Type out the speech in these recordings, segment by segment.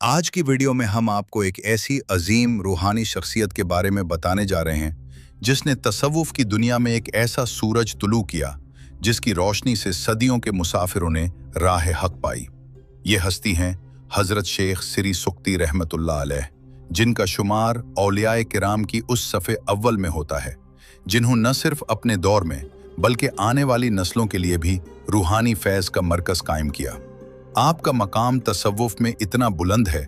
आज की वीडियो में हम आपको एक ऐसी अजीम रूहानी शख्सियत के बारे में बताने जा रहे हैं जिसने तसव्वुफ की दुनिया में एक ऐसा सूरज तुलू किया जिसकी रोशनी से सदियों के मुसाफिरों ने राह हक पाई। ये हस्ती हैं हजरत शेख सिरी सुक्ती रहमतुल्लाह अलैह, जिनका शुमार औलियाए किराम की उस सफ़े अव्वल में होता है जिन्होंने न सिर्फ अपने दौर में बल्कि आने वाली नस्लों के लिए भी रूहानी फैज़ का मरकज़ कायम किया। आपका मकाम तसव्वुफ में इतना बुलंद है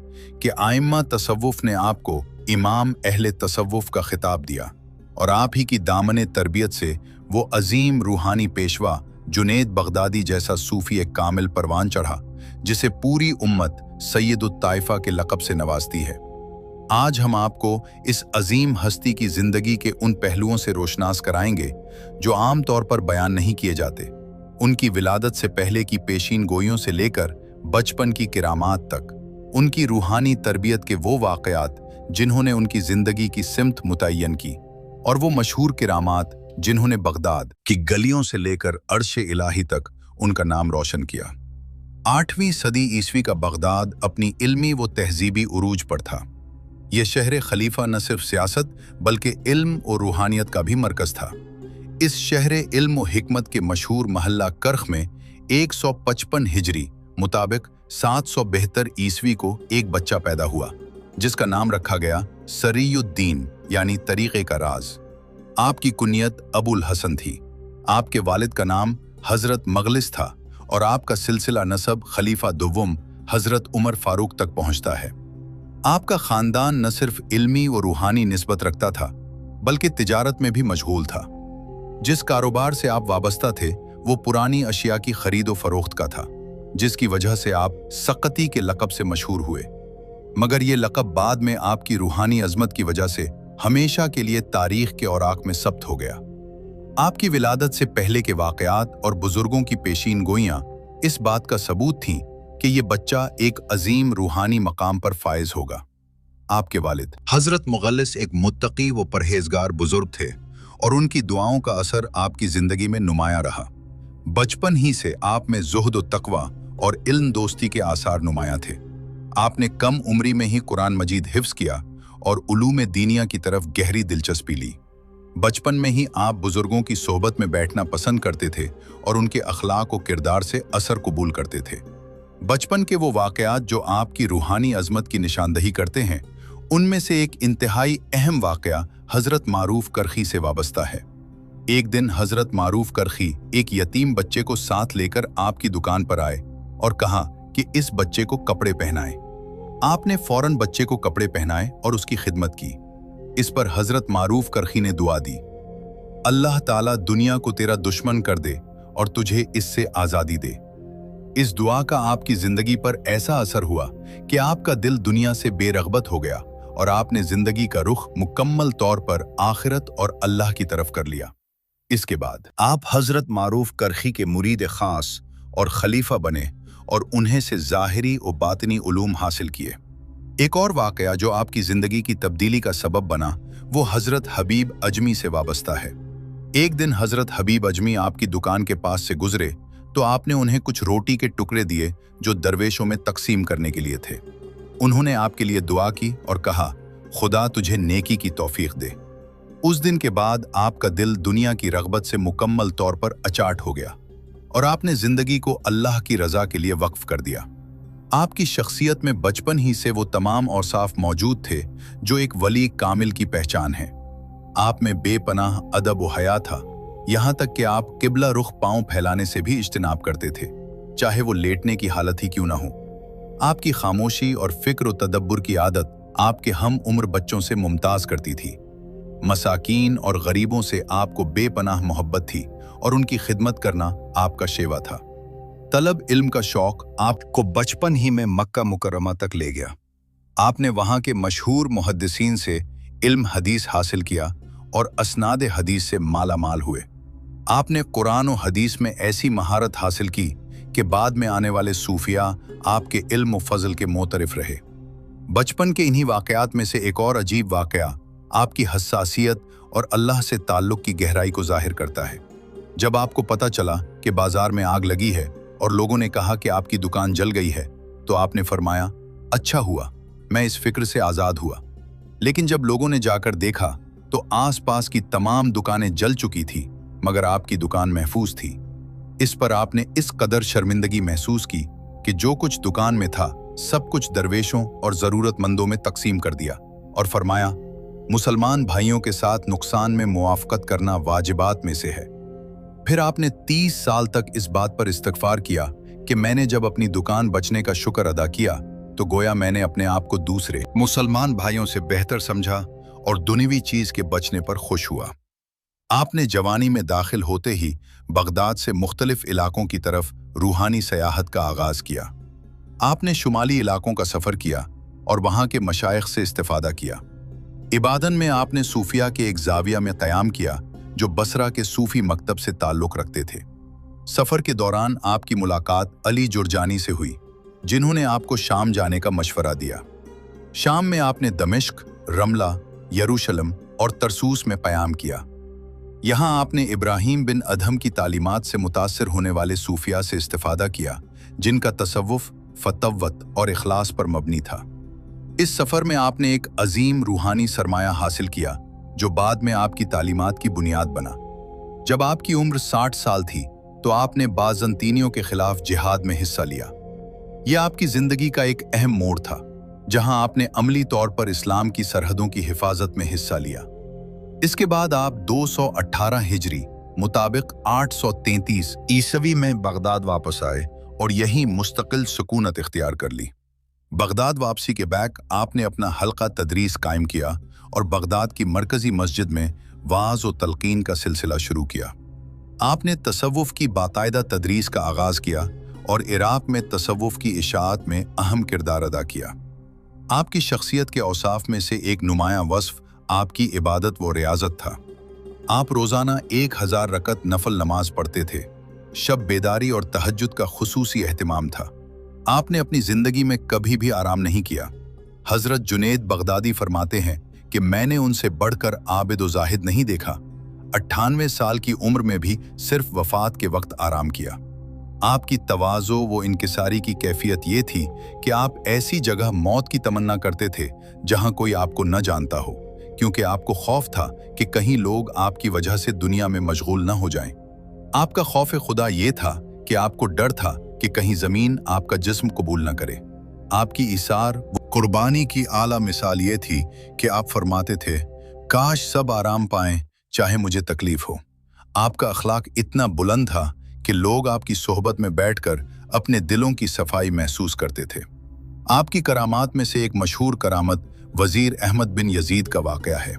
कि आइम्मा तसव्वुफ ने आपको इमाम अहले तसव्वुफ का खिताब दिया और आप ही की दामने तरबियत से वो अजीम रूहानी पेशवा जुनैद बगदादी जैसा सूफी एक कामिल परवान चढ़ा जिसे पूरी उम्मत सैयदुत ताइफा के लक़ब से नवाजती है। आज हम आपको इस अजीम हस्ती की जिंदगी के उन पहलुओं से रोशनास कराएंगे जो आम तौर पर बयान नहीं किए जाते। उनकी विलादत से पहले की पेशीन गोइयों से लेकर बचपन की किरामात तक, उनकी रूहानी तरबियत के वो वाक़यात जिन्होंने उनकी ज़िंदगी की सिमत मुतय्यन की, और वो मशहूर किरामात जिन्होंने बगदाद की गलियों से लेकर अर्श इलाही तक उनका नाम रोशन किया। 8वीं सदी ईस्वी का बगदाद अपनी इल्मी व तहजीबी उरूज पर था। ये शहर खलीफा न सिर्फ सियासत बल्कि इल्म और रूहानियत का भी मरकज़ था। इस शहर इल्म व हिकमत के मशहूर महल्ला करख में 155 हिजरी मुताबिक 772 ईस्वी को एक बच्चा पैदा हुआ जिसका नाम रखा गया सरीयुद्दीन यानी तरीक़े का राज। आपकी कुनियत अबुल हसन थी। आपके वालिद का नाम हज़रत मगलिस था और आपका सिलसिला नसब खलीफा दुव्वम हज़रत उमर फारूक तक पहुंचता है। आपका ख़ानदान न सिर्फ इल्मी व रूहानी निस्बत रखता था बल्कि तिजारत में भी मशगूल था। जिस कारोबार से आप वाबस्ता थे वो पुरानी अशिया की खरीद व फरोख्त का था, जिसकी वजह से आप सकती के लक़ब से मशहूर हुए। मगर ये लक़ब बाद में आपकी रूहानी अज़मत की वजह से हमेशा के लिए तारीख़ के औराक में सब्त हो गया। आपकी विलादत से पहले के वाक़यात और बुज़ुर्गों की पेशीन गोइयाँ इस बात का सबूत थीं कि ये बच्चा एक अजीम रूहानी मकाम पर फायज़ होगा। आपके वालिद हज़रत मुग़ल्लिस एक मुत्तकी व परहेज़गार बुज़ुर्ग थे और उनकी दुआओं का असर आपकी ज़िंदगी में नुमाया रहा। बचपन ही से आप में ज़ुहद व तक़वा और इल्म दोस्ती के आसार नुमाया थे। आपने कम उम्री में ही कुरान मजीद हिफ्ज़ किया और उलूम दीनिया की तरफ गहरी दिलचस्पी ली। बचपन में ही आप बुज़ुर्गों की सोहबत में बैठना पसंद करते थे और उनके अखलाक व किरदार से असर कबूल करते थे। बचपन के वो वाक़यात जो आपकी रूहानी अज़मत की निशानदही करते हैं, उनमें से एक इंतहाई अहम वाक़या हज़रत मारूफ करखी से वाबस्ता है। एक दिन हज़रत मारूफ करखी एक यतीम बच्चे को साथ लेकर आपकी दुकान पर आए और कहा कि इस बच्चे को कपड़े पहनाएं। आपने फौरन बच्चे को कपड़े पहनाए और उसकी खिदमत की। इस पर हज़रत मारूफ करखी ने दुआ दी, अल्लाह ताला दुनिया को तेरा दुश्मन कर दे और तुझे इससे आज़ादी दे। इस दुआ का आपकी ज़िंदगी पर ऐसा असर हुआ कि आपका दिल दुनिया से बेरग़बत हो गया और आपने ज़िंदगी का रुख मुकम्मल तौर पर आखिरत और अल्लाह की तरफ कर लिया। इसके बाद आप हज़रत मारूफ करखी के मुरीद ख़ास और खलीफा बने और उन्हें से ज़ाहिरी और बातिनी उलूम हासिल किए। एक और वाक़या जो आपकी ज़िंदगी की तब्दीली का सबब बना वो हज़रत हबीब अजमी से वाबस्ता है। एक दिन हज़रत हबीब अजमी आपकी दुकान के पास से गुजरे तो आपने उन्हें कुछ रोटी के टुकड़े दिए जो दरवेशों में तकसीम करने के लिए थे। उन्होंने आपके लिए दुआ की और कहा, खुदा तुझे नेकी की तौफीक दे। उस दिन के बाद आपका दिल दुनिया की रग़बत से मुकम्मल तौर पर अचाट हो गया और आपने ज़िंदगी को अल्लाह की रज़ा के लिए वक्फ कर दिया। आपकी शख्सियत में बचपन ही से वो तमाम औसाफ मौजूद थे जो एक वली कामिल की पहचान है। आप में बेपनाह अदब व हया था, यहाँ तक कि आप किबला रुख पाँव फैलाने से भी इज्तिनाब करते थे, चाहे वो लेटने की हालत ही क्यों ना हो। आपकी खामोशी और फ़िक्र व तदब्बुर की आदत आपके हम उम्र बच्चों से मुमताज़ करती थी। मसाकीन और गरीबों से आपको बेपनाह मोहब्बत थी और उनकी खिदमत करना आपका शेवा था। तलब इल्म का शौक़ आपको बचपन ही में मक्का मुकर्रमा तक ले गया। आपने वहाँ के मशहूर मुहद्दिसीन से इल्म हदीस हासिल किया और असनाद हदीस से माला माल हुए। आपने कुरान और हदीस में ऐसी महारत हासिल की कि बाद में आने वाले सूफिया आपके इल्म व फजल के मोतरिफ रहे। बचपन के इन्हीं वाक़यात में से एक और अजीब वाक़या आपकी हसासियत और अल्लाह से ताल्लुक़ की गहराई को ज़ाहिर करता है। जब आपको पता चला कि बाज़ार में आग लगी है और लोगों ने कहा कि आपकी दुकान जल गई है, तो आपने फरमाया, अच्छा हुआ, मैं इस फिक्र से आज़ाद हुआ। लेकिन जब लोगों ने जाकर देखा तो आसपास की तमाम दुकानें जल चुकी थी, मगर आपकी दुकान महफूज थी। इस पर आपने इस कदर शर्मिंदगी महसूस की कि जो कुछ दुकान में था सब कुछ दरवेशों और ज़रूरतमंदों में तकसीम कर दिया और फरमाया, मुसलमान भाइयों के साथ नुकसान में मुआफ़कत करना वाजिबात में से है। फिर आपने 30 साल तक इस बात पर इस्तग़फ़ार किया कि मैंने जब अपनी दुकान बचने का शुक्र अदा किया तो गोया मैंने अपने आप को दूसरे मुसलमान भाइयों से बेहतर समझा और दुनियावी चीज़ के बचने पर खुश हुआ। आपने जवानी में दाखिल होते ही बगदाद से मुख्तलिफ इलाकों की तरफ रूहानी सयाहत का आगाज़ किया। आपने शुमाली इलाकों का सफ़र किया और वहाँ के मशाइख से इस्तिफ़ादा किया। इबादन में आपने सूफिया के एक ज़ाविया में क़याम किया जो बसरा के सूफ़ी मकतब से ताल्लुक़ रखते थे। सफ़र के दौरान आपकी मुलाकात अली जुरजानी से हुई, जिन्होंने आपको शाम जाने का मशवरा दिया। शाम में आपने दमिश्क, रमला, यरूशलम और तरसूस में क़याम किया। यहाँ आपने इब्राहीम बिन अदहम की तालीमात से मुतासिर होने वाले सूफिया से इस्तिफ़ादा किया, जिनका तसव्वुफ़, फतव्वत और इखलास पर मबनी था। इस सफ़र में आपने एक अजीम रूहानी सरमाया हासिल किया, जो बाद में आपकी तालीमात की बुनियाद बना। जब आपकी उम्र 60 साल थी, तो आपने बाज़ंतीनियों के खिलाफ जिहाद में हिस्सा लिया। यह आपकी ज़िंदगी का एक अहम मोड़ था, जहां आपने अमली तौर पर इस्लाम की सरहदों की हिफाजत में हिस्सा लिया। इसके बाद आप 218 हिजरी मुताबिक 833 ईसवी में बगदाद वापस आए और यहीं मुस्तकिल सुकूनत इख्तियार कर ली। बगदाद वापसी के बैक आपने अपना हल्का तदरीस कायम किया और बगदाद की मरकजी मस्जिद में वाज़ और तलकीन का सिलसिला शुरू किया। आपने तसव्वुफ़ की बाकायदा तदरीस का आगाज़ किया और इराक़ में तसव्वुफ़ की इशाअत में अहम किरदार अदा किया। आपकी शख्सियत के औसाफ में से एक नुमायां वस्फ़ आपकी इबादत व रियाजत था। आप रोज़ाना 1000 रकत नफल नमाज पढ़ते थे। शब बेदारी और तहज्जुद का खुसूसी एहतिमाम था। आपने अपनी ज़िंदगी में कभी भी आराम नहीं किया। हज़रत जुनैद बगदादी फरमाते हैं कि मैंने उनसे बढ़कर आबिद व ज़ाहिद नहीं देखा। 98 साल की उम्र में भी सिर्फ वफ़ात के वक्त आराम किया। आपकी तवाज़ो व इनकिसारी की कैफियत ये थी कि आप ऐसी जगह मौत की तमन्ना करते थे जहां कोई आपको न जानता हो, क्योंकि आपको खौफ था कि कहीं लोग आपकी वजह से दुनिया में मशगूल न हो जाएं। आपका खौफ खुदा ये था कि आपको डर था कि कहीं ज़मीन आपका जिस्म कबूल न करे। आपकी इसार व कुर्बानी की आला मिसाल ये थी कि आप फरमाते थे, काश सब आराम पाएं चाहे मुझे तकलीफ हो। आपका अखलाक इतना बुलंद था कि लोग आपकी सोहबत में बैठकर अपने दिलों की सफाई महसूस करते थे। आपकी करामात में से एक मशहूर करामत वज़ीर अहमद बिन यजीद का वाक़या है।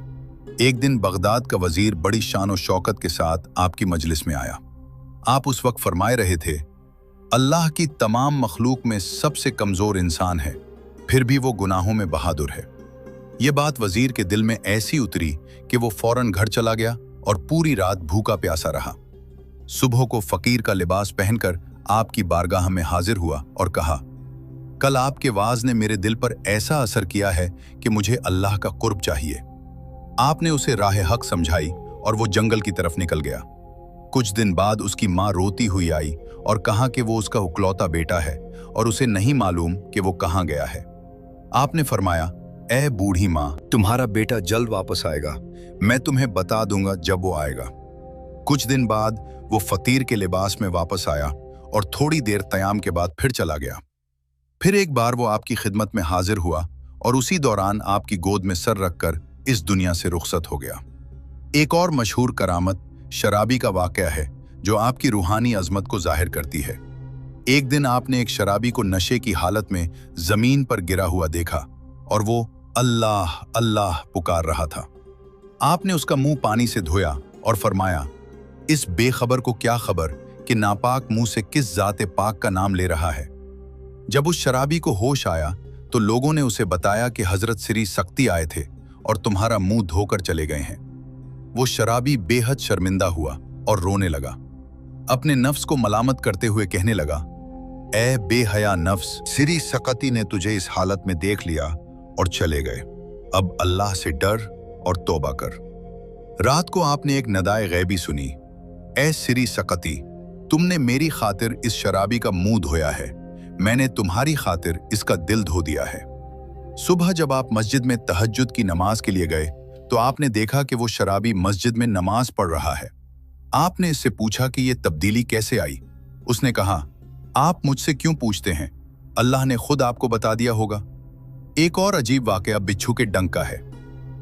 एक दिन बगदाद का वज़ीर बड़ी शान और शौकत के साथ आपकी मजलिस में आया। आप उस वक्त फरमाए रहे थे, अल्लाह की तमाम मखलूक में सबसे कमज़ोर इंसान है, फिर भी वो गुनाहों में बहादुर है। ये बात वज़ीर के दिल में ऐसी उतरी कि वो फ़ौरन घर चला गया और पूरी रात भूखा प्यासा रहा। सुबह को फ़कीर का लिबास पहनकर आपकी बारगाह में हाजिर हुआ और कहा, कल आपके वाज़ ने मेरे दिल पर ऐसा असर किया है कि मुझे अल्लाह का कुर्ब चाहिए। आपने उसे राह हक समझाई और वो जंगल की तरफ निकल गया। कुछ दिन बाद उसकी माँ रोती हुई आई और कहा कि वो उसका इकलौता बेटा है और उसे नहीं मालूम कि वो कहाँ गया है। आपने फरमाया, ए बूढ़ी माँ, तुम्हारा बेटा जल्द वापस आएगा, मैं तुम्हें बता दूंगा जब वो आएगा। कुछ दिन बाद वो फ़कीर के लिबास में वापस आया और थोड़ी देर क़याम के बाद फिर चला गया। फिर एक बार वो आपकी खिदमत में हाजिर हुआ और उसी दौरान आपकी गोद में सर रखकर इस दुनिया से रुखसत हो गया। एक और मशहूर करामत शराबी का वाक़या है जो आपकी रूहानी अज़मत को जाहिर करती है। एक दिन आपने एक शराबी को नशे की हालत में ज़मीन पर गिरा हुआ देखा और वो अल्लाह अल्लाह पुकार रहा था। आपने उसका मुंह पानी से धोया और फरमाया, इस बेखबर को क्या खबर कि नापाक मुंह से किस ज़ाते पाक का नाम ले रहा है। जब उस शराबी को होश आया तो लोगों ने उसे बताया कि हजरत श्री सख्ती आए थे और तुम्हारा मुंह धोकर चले गए हैं। वो शराबी बेहद शर्मिंदा हुआ और रोने लगा। अपने नफ्स को मलामत करते हुए कहने लगा, ए बेहया नफ्स, श्री सख्ती ने तुझे इस हालत में देख लिया और चले गए। अब अल्लाह से डर और तौबा कर। रात को आपने एक नदाए गैबी सुनी, ए श्री सख्ती, तुमने मेरी खातिर इस शराबी का मुंह धोया है, मैंने तुम्हारी खातिर इसका दिल धो दिया है। सुबह जब आप मस्जिद में तहज्जुद की नमाज के लिए गए तो आपने देखा कि वो शराबी मस्जिद में नमाज पढ़ रहा है। आपने इससे पूछा कि ये तब्दीली कैसे आई। उसने कहा, आप मुझसे क्यों पूछते हैं, अल्लाह ने खुद आपको बता दिया होगा। एक और अजीब वाकया बिच्छू के डंक का है।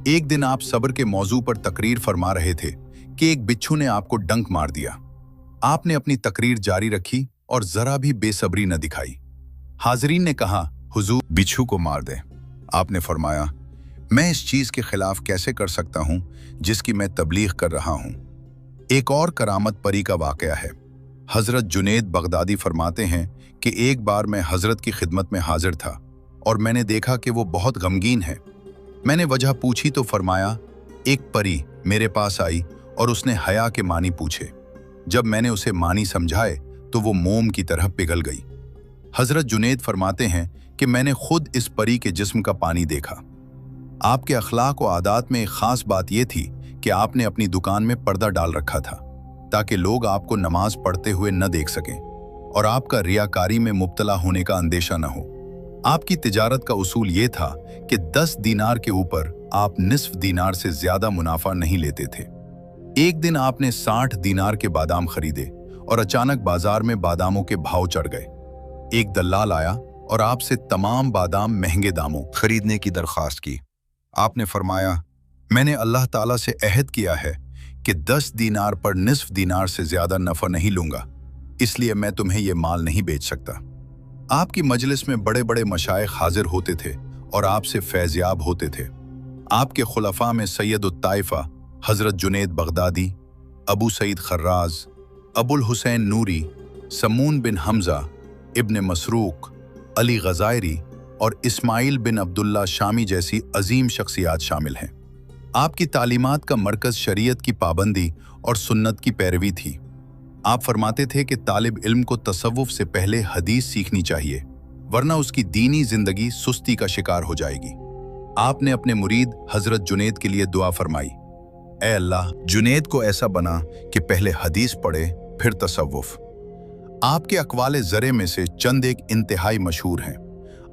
एक दिन आप सब्र के मौजू पर तकरीर फरमा रहे थे कि एक बिच्छू ने आपको डंक मार दिया। आपने अपनी तकरीर जारी रखी और जरा भी बेसब्री न दिखाई। हाजरीन ने कहा, हुजूर बिच्छू को मार दें। आपने फरमाया, मैं इस चीज के खिलाफ कैसे कर सकता हूं जिसकी मैं तबलीग कर रहा हूं। एक और करामत परी का वाकया है। हजरत जुनेद बगदादी फरमाते हैं कि एक बार मैं हजरत की खिदमत में हाजिर था और मैंने देखा कि वो बहुत गमगीन है। मैंने वजह पूछी तो फरमाया, एक परी मेरे पास आई और उसने हया के मानी पूछे। जब मैंने उसे मानी समझाए तो वो मोम की तरह पिघल गई। हजरत जुनेद फरमाते हैं कि मैंने खुद इस परी के जिस्म का पानी देखा। आपके अखलाक व आदात में एक खास बात यह थी कि आपने अपनी दुकान में पर्दा डाल रखा था ताकि लोग आपको नमाज पढ़ते हुए न देख सकें और आपका रियाकारी में मुब्तला होने का अंदेशा न हो। आपकी तिजारत का उसूल ये था कि 10 दीनार के ऊपर आप निस्फ दीनार से ज्यादा मुनाफा नहीं लेते थे। एक दिन आपने 60 दीनार के बादाम खरीदे और अचानक बाजार में बादामों के भाव चढ़ गए। एक दल्लाल आया और आपसे तमाम बादाम महंगे दामों खरीदने की दरख्वास्त की। आपने फरमाया, मैंने अल्लाह ताला से अहद किया है कि 10 दीनार पर निस्फ दीनार से ज्यादा नफा नहीं लूंगा, इसलिए मैं तुम्हें यह माल नहीं बेच सकता। आपकी मजलिस में बड़े बड़े मशाइख हाजिर होते थे और आपसे फैज़याब होते थे। आपके खुलफा में सैयद उत-ताइफा हजरत जुनेद बगदादी, अबू सईद खर्राज, अबुल हुसैन नूरी, समून बिन हमजा, इब्न मसरूक, अली गजायरी और इस्माइल बिन अब्दुल्ला शामी जैसी अजीम शख्सियात शामिल हैं। आपकी तालीमात का मरकज़ शरीयत की पाबंदी और सुन्नत की पैरवी थी। आप फरमाते थे कि तालिब इल्म को तसव्वुफ से पहले हदीस सीखनी चाहिए, वरना उसकी दीनी जिंदगी सुस्ती का शिकार हो जाएगी। आपने अपने मुरीद हजरत जुनेद के लिए दुआ फरमाई, ऐ अल्लाह, जुनेद को ऐसा बना कि पहले हदीस पढ़े फिर तसव्वुफ। आपके अकवाले ज़रे में से चंद एक इंतहाई मशहूर हैं।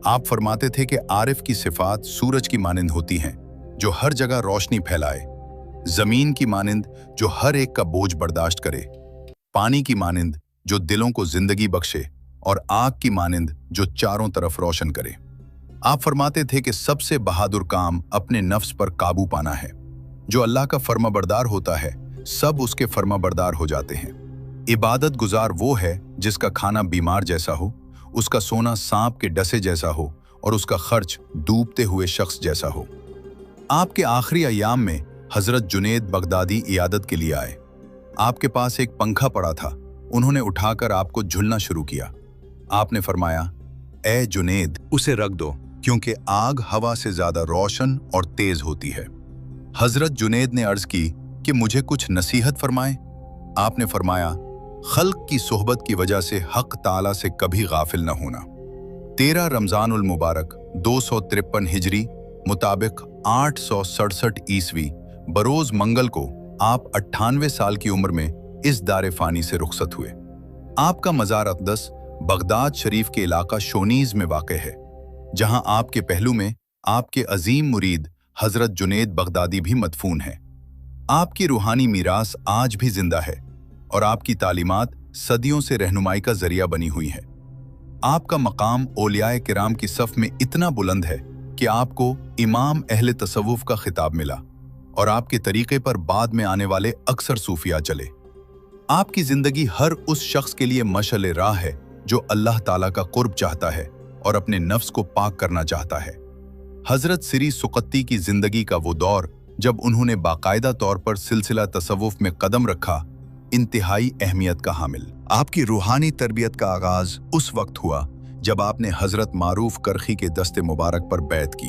आप फरमाते थे कि आरिफ की सिफात सूरज की मानिंद होती हैं जो हर जगह रोशनी फैलाए, जमीन की मानिंद जो हर एक का बोझ बर्दाश्त करे, पानी की मानिंद जो दिलों को जिंदगी बख्शे और आग की मानिंद जो चारों तरफ रोशन करे। आप फरमाते थे कि सबसे बहादुर काम अपने नफ्स पर काबू पाना है। जो अल्लाह का फर्माबरदार होता है सब उसके फर्माबरदार हो जाते हैं। इबादत गुजार वो है जिसका खाना बीमार जैसा हो, उसका सोना सांप के डसे जैसा हो और उसका खर्च डूबते हुए शख्स जैसा हो। आपके आखिरी अय्याम में हजरत जुनेद बगदादी इयादत के लिए आए। आपके पास एक पंखा पड़ा था, उन्होंने उठाकर आपको झुलना शुरू किया। आपने फरमाया, ए जुनेद, उसे रख दो क्योंकि आग हवा से ज्यादा रोशन और तेज होती है। हजरत जुनेद ने अर्ज की कि मुझे कुछ नसीहत फरमाएं। आपने फरमाया, खल्क की सोहबत की वजह से हक ताला से कभी गाफिल न होना। 13 रमजानुल मुबारक 253 हिजरी मुताबिक 867 ईस्वी बरोज मंगल को आप 98 साल की उम्र में इस दारे फानी से रुखसत हुए। आपका मज़ार अक़दस बगदाद शरीफ के इलाका शोनीज में वाक़ है, जहां आपके पहलू में आपके अजीम मुरीद हजरत जुनेद बगदादी भी मदफून हैं। आपकी रूहानी मीरास आज भी जिंदा है और आपकी तालीमात सदियों से रहनुमाई का जरिया बनी हुई है। आपका मकाम औलियाए किराम की सफ में इतना बुलंद है कि आपको इमाम अहले तसव्वुफ का खिताब मिला और आपके तरीके पर बाद में आने वाले अक्सर सूफिया चले। आपकी जिंदगी हर उस शख्स के लिए मशअल राह है जो अल्लाह ताला का कुर्ब चाहता है और अपने नफ्स को पाक करना चाहता है। हजरत सिरी सुकत्ती की जिंदगी का वो दौर जब उन्होंने बाकायदा तौर पर सिलसिला तसव्वुफ में कदम रखा, इंतहाई अहमियत का हामिल। आपकी रूहानी तरबियत का आगाज उस वक्त हुआ जब आपने हजरत मारूफ करखी के दस्ते मुबारक पर बैत की।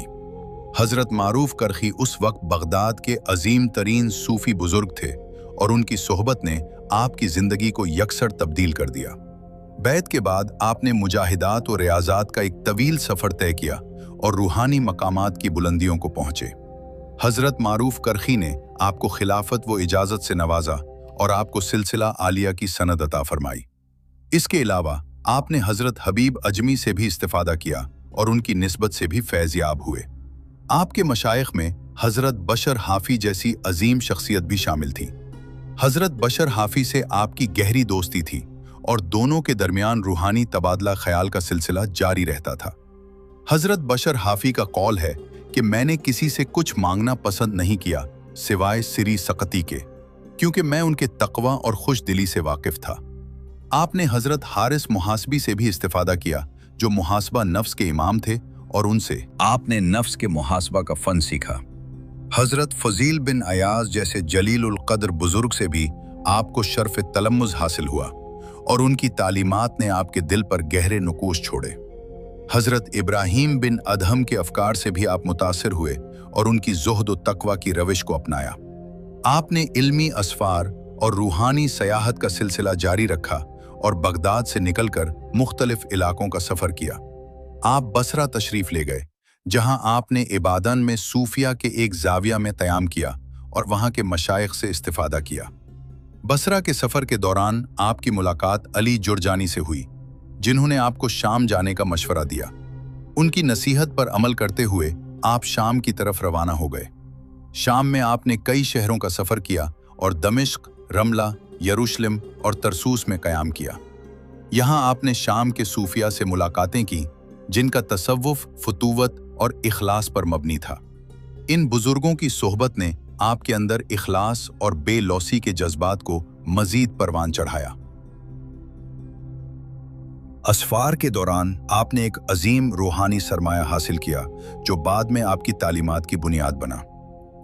हजरत मारूफ करखी उस वक्त बगदाद के अजीम तरीन सूफी बुजुर्ग थे और उनकी सोहबत ने आपकी जिंदगी को यकसर तब्दील कर दिया। बैत के बाद आपने मुजाहिदात और रियाजात का एक तवील सफर तय किया और रूहानी मकामात की बुलंदियों को पहुंचे। हजरत मारूफ करखी ने आपको खिलाफत व इजाजत से नवाजा और आपको सिलसिला आलिया की सनद अता फरमाई। इसके अलावा आपने हजरत हबीब अजमी से भी इस्तिफादा किया और उनकी निस्बत से भी फैज़याब हुए। आपके मशाइख में हजरत बशर हाफी जैसी अजीम शख्सियत भी शामिल थी। हजरत बशर हाफी से आपकी गहरी दोस्ती थी और दोनों के दरमियान रूहानी तबादला ख्याल का सिलसिला जारी रहता था। हजरत बशर हाफी का कौल है कि मैंने किसी से कुछ मांगना पसंद नहीं किया सिवाय सिरी सकती के, क्योंकि मैं उनके तकवा और खुश दिली से वाकिफ था। आपने हजरत हारिस मुहासबी से भी इस्तिफादा किया, जो मुहासबा नफ्स के इमाम थे, और उनसे आपने नफ्स के मुहासबा का फन सीखा। हजरत फजील बिन अयाज जैसे जलीलुल कद्र बुजुर्ग से भी आपको शर्फ तलम्मुज़ हासिल हुआ और उनकी तालीमात ने आपके दिल पर गहरे नुकूश छोड़े। हजरत इब्राहीम बिन अदहम के अफकार से भी आप मुतासिर हुए और उनकी ज़ुहद व तकवा की रविश को अपनाया। आपने इल्मी असफार और रूहानी सयाहत का सिलसिला जारी रखा और बगदाद से निकलकर मुख्तलिफ इलाकों का सफ़र किया। आप बसरा तशरीफ़ ले गए, जहां आपने इबादन में सूफिया के एक जाविया में क़याम किया और वहां के मशाइख से इस्तिफादा किया। बसरा के सफ़र के दौरान आपकी मुलाकात अली जुरजानी से हुई, जिन्होंने आपको शाम जाने का मशवरा दिया। उनकी नसीहत पर अमल करते हुए आप शाम की तरफ रवाना हो गए। शाम में आपने कई शहरों का सफ़र किया और दमिश्क, रमला, यरूशलेम और तरसूस में क़याम किया। यहाँ आपने शाम के सूफिया से मुलाकातें की, जिनका तसव्वुफ, फतूवत और इखलास पर मबनी था। इन बुजुर्गों की सोहबत ने आपके अंदर इखलास और बेलौसी के जज्बात को मजीद परवान चढ़ाया। असफार के दौरान आपने एक अजीम रूहानी सरमाया हासिल किया, जो बाद में आपकी तालीमात की बुनियाद बना।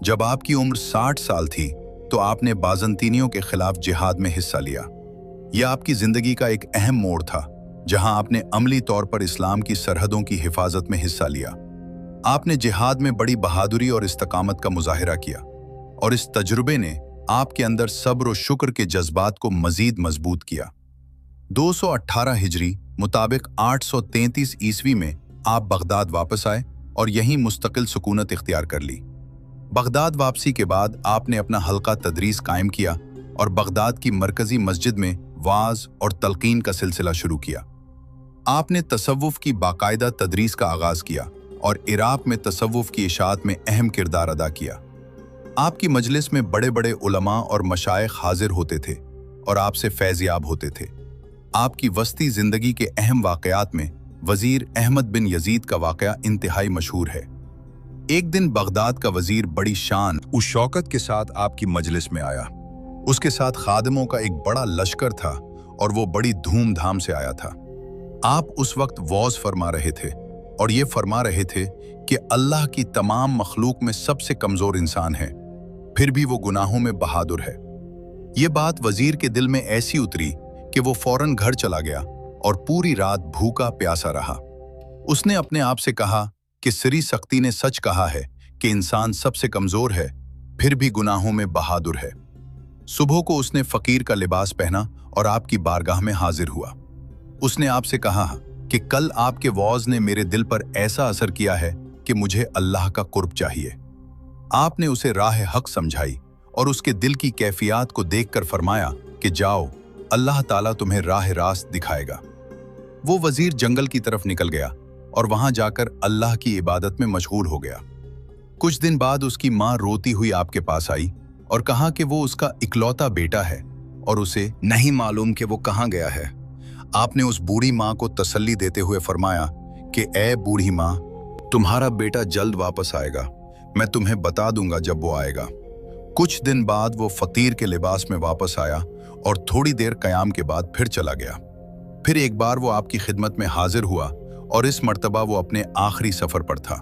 जब आपकी उम्र 60 साल थी तो आपने बाज़ंतीनियों के खिलाफ जिहाद में हिस्सा लिया। यह आपकी ज़िंदगी का एक अहम मोड़ था, जहां आपने अमली तौर पर इस्लाम की सरहदों की हिफाजत में हिस्सा लिया। आपने जिहाद में बड़ी बहादुरी और इस्तकामत का मुजाहिरा किया और इस तजुर्बे ने आपके अंदर सब्र और शुक्र के जज्बात को मजीद मजबूत किया। 218 हिजरी मुताबिक 833 ईस्वी में आप बगदाद वापस आए और यहीं मुस्तकिल सुकूनत इख्तियार कर ली। बगदाद वापसी के बाद आपने अपना हल्का तदरीस कायम किया और बगदाद की मरकजी मस्जिद में वाज और तलकीन का सिलसिला शुरू किया। आपने तसव्वुफ की बाकायदा तदरीस का आगाज किया और इराक में तसव्वुफ की इशाअत में अहम किरदार अदा किया। आपकी मजलिस में बड़े बड़े उलमा और मशाइख हाजिर होते थे और आपसे फैज़याब होते थे। आपकी वस्ती जिंदगी के अहम वाक़यात में वजीर अहमद बिन यजीद का वाक़या इंतहाई मशहूर है। एक दिन बगदाद का वजीर बड़ी शान उस शौकत के साथ आपकी मजलिस में आया। उसके साथ खादिमों का एक बड़ा लश्कर था और वो बड़ी धूमधाम से आया था। आप उस वक्त वौज़ फरमा रहे थे और ये फरमा रहे थे कि अल्लाह की तमाम मखलूक में सबसे कमज़ोर इंसान है, फिर भी वो गुनाहों में बहादुर है। ये बात वजीर के दिल में ऐसी उतरी कि वो फौरन घर चला गया और पूरी रात भूखा प्यासा रहा। उसने अपने आप से कहा कि सिरी सख्ती ने सच कहा है कि इंसान सबसे कमज़ोर है, फिर भी गुनाहों में बहादुर है। सुबह को उसने फ़कीर का लिबास पहना और आपकी बारगाह में हाजिर हुआ। उसने आपसे कहा कि कल आपके वौज़ ने मेरे दिल पर ऐसा असर किया है कि मुझे अल्लाह का कुर्ब चाहिए। आपने उसे राह हक समझाई और उसके दिल की कैफियत को देखकर फरमाया कि जाओ, अल्लाह ताला तुम्हें राह रास्त दिखाएगा। वो वजीर जंगल की तरफ निकल गया और वहां जाकर अल्लाह की इबादत में मशगूल हो गया। कुछ दिन बाद उसकी माँ रोती हुई आपके पास आई और कहा कि वो उसका इकलौता बेटा है और उसे नहीं मालूम कि वो कहाँ गया है। आपने उस बूढ़ी माँ को तसल्ली देते हुए फरमाया कि ए बूढ़ी माँ, तुम्हारा बेटा जल्द वापस आएगा, मैं तुम्हें बता दूंगा जब वो आएगा। कुछ दिन बाद वो फकीर के लिबास में वापस आया और थोड़ी देर क़याम के बाद फिर चला गया। फिर एक बार वो आपकी खिदमत में हाजिर हुआ और इस मर्तबा वो अपने आखिरी सफ़र पर था।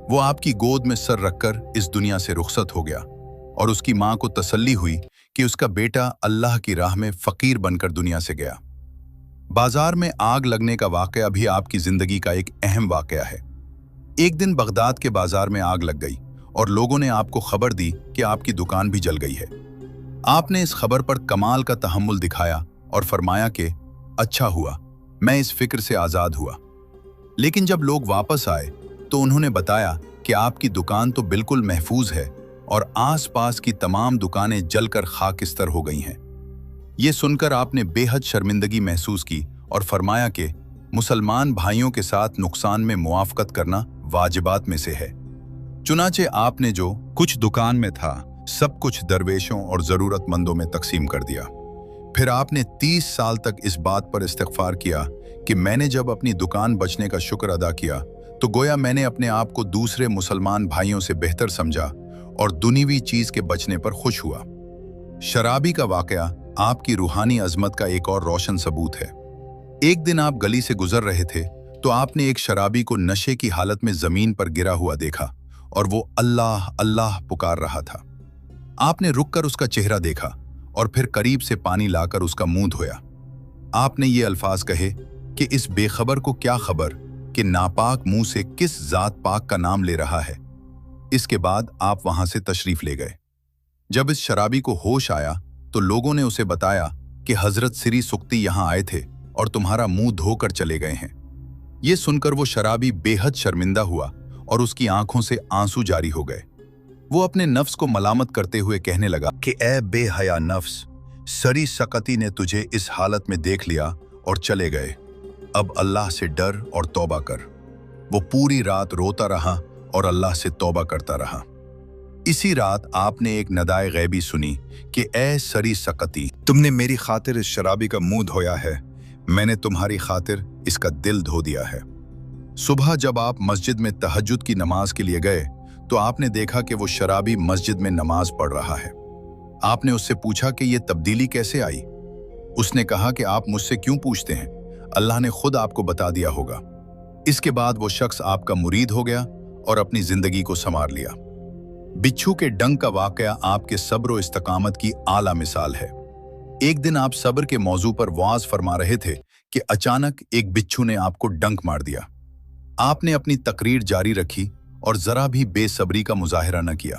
वो आपकी गोद में सर रखकर इस दुनिया से रुखसत हो गया और उसकी माँ को तसल्ली हुई कि उसका बेटा अल्लाह की राह में फ़कीर बनकर दुनिया से गया। बाजार में आग लगने का वाक़या भी आपकी ज़िंदगी का एक अहम वाक़या है। एक दिन बगदाद के बाजार में आग लग गई और लोगों ने आपको खबर दी कि आपकी दुकान भी जल गई है। आपने इस खबर पर कमाल का तहम्मुल दिखाया और फरमाया कि अच्छा हुआ, मैं इस फिक्र से आज़ाद हुआ। लेकिन जब लोग वापस आए तो उन्होंने बताया कि आपकी दुकान तो बिल्कुल महफूज है और आसपास की तमाम दुकानें जलकर खाकिस्तर हो गई हैं। ये सुनकर आपने बेहद शर्मिंदगी महसूस की और फरमाया कि मुसलमान भाइयों के साथ नुकसान में मुआफ़कत करना वाजिबात में से है। चुनाचे आपने जो कुछ दुकान में था सब कुछ दरवेशों और ज़रूरतमंदों में तकसीम कर दिया। फिर आपने 30 साल तक इस बात पर इस्तिग़फ़ार किया कि मैंने जब अपनी दुकान बचने का शुक्र अदा किया तो गोया मैंने अपने आप को दूसरे मुसलमान भाइयों से बेहतर समझा और दुनियावी चीज़ के बचने पर खुश हुआ। शराबी का वाक़या आपकी रूहानी अज़मत का एक और रोशन सबूत है। एक दिन आप गली से गुजर रहे थे तो आपने एक शराबी को नशे की हालत में ज़मीन पर गिरा हुआ देखा और वो अल्लाह अल्लाह पुकार रहा था। आपने रुककर उसका चेहरा देखा और फिर करीब से पानी लाकर उसका मुंह धोया। आपने ये अल्फाज कहे कि इस बेखबर को क्या खबर कि नापाक मुंह से किस जात पाक का नाम ले रहा है। इसके बाद आप वहां से तशरीफ ले गए। जब इस शराबी को होश आया तो लोगों ने उसे बताया कि हजरत सिरी सुक्ती यहां आए थे और तुम्हारा मुंह धोकर चले गए हैं। ये सुनकर वो शराबी बेहद शर्मिंदा हुआ और उसकी आंखों से आंसू जारी हो गए। वो अपने नफ्स को मलामत करते हुए कहने लगा कि ए बेहया नफ्स, सरी सकती ने तुझे इस हालत में देख लिया और चले गए। अब अल्लाह से डर और तौबा कर। वो पूरी रात रोता रहा और अल्लाह से तौबा करता रहा। इसी रात आपने एक नदाए गैबी सुनी कि ए सरी सकती, तुमने मेरी खातिर इस शराबी का मुंह धोया है, मैंने तुम्हारी खातिर इसका दिल धो दिया है। सुबह जब आप मस्जिद में तहज्जुद की नमाज के लिए गए तो आपने देखा कि वो शराबी मस्जिद में नमाज पढ़ रहा है। आपने उससे पूछा कि ये तब्दीली कैसे आई। उसने कहा कि आप मुझसे क्यों पूछते हैं, अल्लाह ने खुद आपको बता दिया होगा। इसके बाद वो शख्स आपका मुरीद हो गया और अपनी जिंदगी को संवार लिया। बिच्छू के डंक का वाकया आपके सब्र और इस्तकामत की आला मिसाल है। एक दिन आप सब्र के मौजू पर वाज फरमा रहे थे कि अचानक एक बिच्छू ने आपको डंक मार दिया। आपने अपनी तकरीर जारी रखी और जरा भी बेसब्री का मुजाहिरा न किया।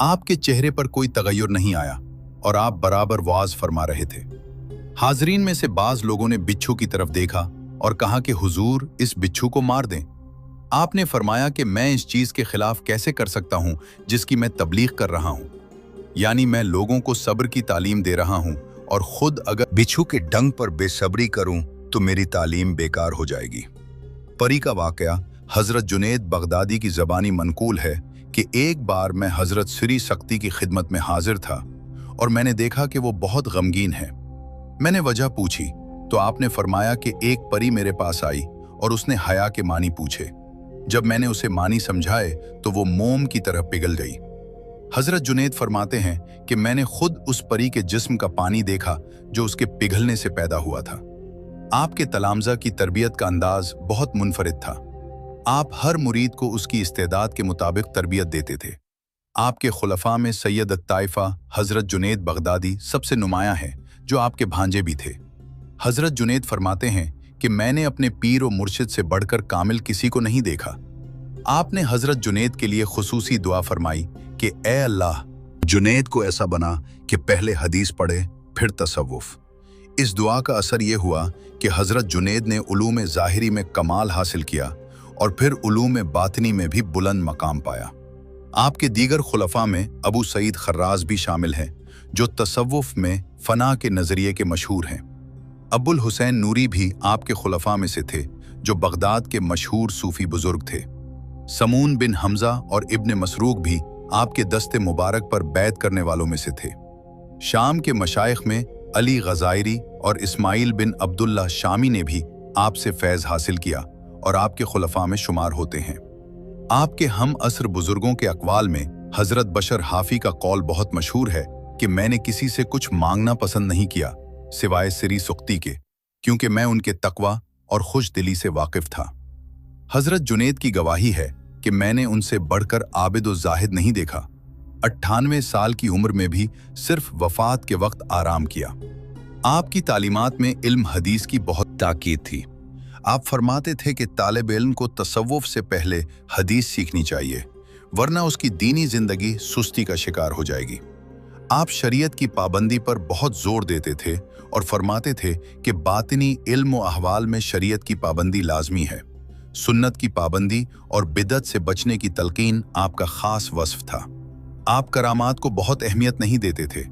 आपके चेहरे पर कोई तगय्युर नहीं आया और आप बराबर वाज फरमा रहे थे। हाजरीन में से बाज लोगों ने बिच्छू की तरफ देखा और कहा कि हुजूर इस बिच्छू को मार दें। आपने फरमाया कि मैं इस चीज के खिलाफ कैसे कर सकता हूं जिसकी मैं तबलीग कर रहा हूं, यानी मैं लोगों को सब्र की तालीम दे रहा हूं और खुद अगर बिच्छू के डंक पर बेसब्री करूं तो मेरी तालीम बेकार हो जाएगी। परी का वाकया हजरत जुनेद बगदादी की ज़बानी मनकूल है कि एक बार मैं हजरत सिरी सकती की खिदमत में हाजिर था और मैंने देखा कि वो बहुत गमगीन है। मैंने वजह पूछी तो आपने फरमाया कि एक परी मेरे पास आई और उसने हया के मानी पूछे। जब मैंने उसे मानी समझाए तो वो मोम की तरह पिघल गई। हजरत जुनेद फरमाते हैं कि मैंने खुद उस परी के जिस्म का पानी देखा जो उसके पिघलने से पैदा हुआ था। आपके तलामजा की तरबियत का अंदाज बहुत मुनफरिद था। आप हर मुरीद को उसकी इस्तेदाद के मुताबिक तरबियत देते थे। आपके खुलफा में सैयद अत्ताइफा हजरत जुनेद बगदादी सबसे नुमायां हैं, जो आपके भांजे भी थे। हजरत जुनेद फरमाते हैं कि मैंने अपने पीर और मुर्शिद से बढ़कर कामिल किसी को नहीं देखा। आपने हजरत जुनेद के लिए खुसूसी दुआ फरमाई कि ए अल्लाह, जुनेद को ऐसा बना कि पहले हदीस पढ़े फिर तसव्वुफ। इस दुआ का असर यह हुआ कि हजरत जुनेद ने उलूम ज़ाहिरी में कमाल हासिल किया और फिर उलूम बातिनी में भी बुलंद मकाम पाया। आपके दीगर खुलफा में अबू सईद खर्राज भी शामिल हैं, जो तसव्वुफ में फना के नज़रिए के मशहूर हैं। अबुल हुसैन नूरी भी आपके खुलफा में से थे, जो बगदाद के मशहूर सूफी बुजुर्ग थे। समून बिन हमजा और इब्न मसरूक भी आपके दस्ते मुबारक पर बैत करने वालों में से थे। शाम के मशाइख में अली गज़ायरी और इस्माइल बिन अब्दुल्ला शामी ने भी आपसे फैज़ हासिल किया और आपके खुलफा में शुमार होते हैं। आपके हम असर बुजुर्गों के अक़वाल में हजरत बशर हाफी का कौल बहुत मशहूर है कि मैंने किसी से कुछ मांगना पसंद नहीं किया सिवाय सिरी सुक्ती के, क्योंकि मैं उनके तकवा और खुश दिली से वाकिफ था। हजरत जुनेद की गवाही है कि मैंने उनसे बढ़कर आबिद और जाहिद नहीं देखा। 98 साल की उम्र में भी सिर्फ वफात के वक्त आराम किया। आपकी तालीमात में इल्म हदीस की बहुत ताकीद थी। आप फरमाते थे कि तालिब इल्म को तसव्वुफ से पहले हदीस सीखनी चाहिए, वरना उसकी दीनी जिंदगी सुस्ती का शिकार हो जाएगी। आप शरीयत की पाबंदी पर बहुत जोर देते थे और फरमाते थे कि बातिनी इल्म व अहवाल में शरीयत की पाबंदी लाजमी है। सुन्नत की पाबंदी और बिदअत से बचने की तलकीन आपका खास वस्फ था। आप करामात को बहुत अहमियत नहीं देते थे,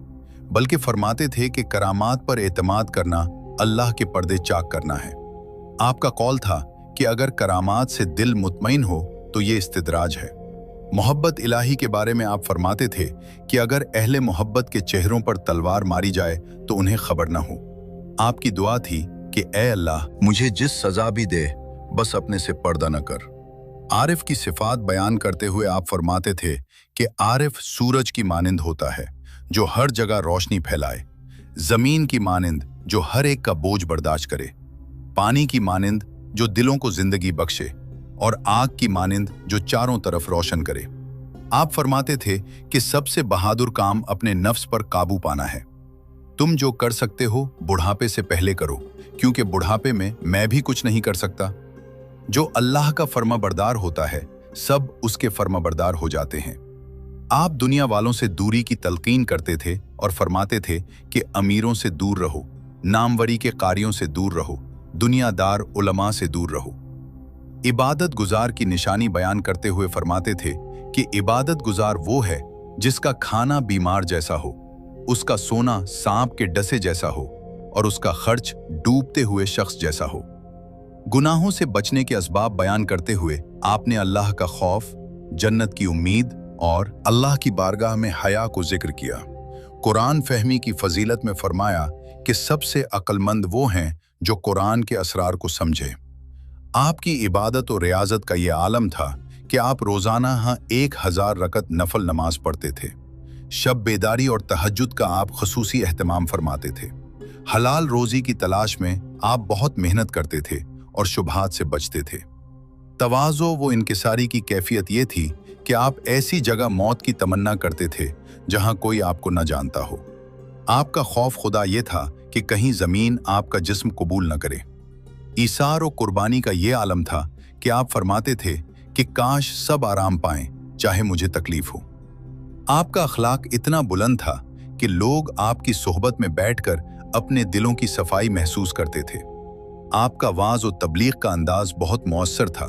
बल्कि फरमाते थे कि करामात पर एतमाद करना अल्लाह के पर्दे चाक करना है। आपका कौल था कि अगर करामात से दिल मुतमईन हो तो ये इस्तिदराज है। मोहब्बत इलाही के बारे में आप फरमाते थे कि अगर अहले मोहब्बत के चेहरों पर तलवार मारी जाए तो उन्हें खबर न हो। आपकी दुआ थी कि ऐ अल्लाह, मुझे जिस सजा भी दे बस अपने से पर्दा न कर। आरिफ की सिफात बयान करते हुए आप फरमाते थे कि आरिफ सूरज की मानिंद होता है जो हर जगह रोशनी फैलाए, जमीन की मानिंद जो हर एक का बोझ बर्दाश्त करे, पानी की मानिंद जो दिलों को जिंदगी बख्शे, और आग की मानिंद जो चारों तरफ रोशन करे। आप फरमाते थे कि सबसे बहादुर काम अपने नफ्स पर काबू पाना है। तुम जो कर सकते हो बुढ़ापे से पहले करो, क्योंकि बुढ़ापे में मैं भी कुछ नहीं कर सकता। जो अल्लाह का फर्माबरदार होता है सब उसके फर्माबरदार हो जाते हैं। आप दुनिया वालों से दूरी की तलकीन करते थे और फरमाते थे कि अमीरों से दूर रहो, नामवरी के कारियों से दूर रहो, दुनियादार उलमा से दूर रहो। इबादत गुजार की निशानी बयान करते हुए फरमाते थे कि इबादत गुजार वो है जिसका खाना बीमार जैसा हो, उसका सोना सांप के डसे जैसा हो और उसका खर्च डूबते हुए शख्स जैसा हो। गुनाहों से बचने के असबाब बयान करते हुए आपने अल्लाह का खौफ, जन्नत की उम्मीद और अल्लाह की बारगाह में हया को जिक्र किया। कुरान फहमी की फजीलत में फरमाया कि सबसे अक्लमंद वो हैं जो कुरान के असरार को समझे। आपकी इबादत और रियाजत का ये आलम था कि आप रोजाना 1000 रकत नफल नमाज पढ़ते थे। शब बेदारी और तहज्जुद का आप खसूसी एहतमाम फरमाते थे। हलाल रोजी की तलाश में आप बहुत मेहनत करते थे और शुबहात से बचते थे। तवाज़ो वो इनकिसारी की कैफियत ये थी कि आप ऐसी जगह मौत की तमन्ना करते थे जहां कोई आपको न जानता हो। आपका खौफ खुदा ये था कि कहीं जमीन आपका जिस्म कबूल न करे। ईसार और कुर्बानी का ये आलम था कि आप फरमाते थे कि काश सब आराम पाएं चाहे मुझे तकलीफ हो। आपका अखलाक इतना बुलंद था कि लोग आपकी सोहबत में बैठकर अपने दिलों की सफाई महसूस करते थे। आपका वाज और तबलीग का अंदाज बहुत मौसर था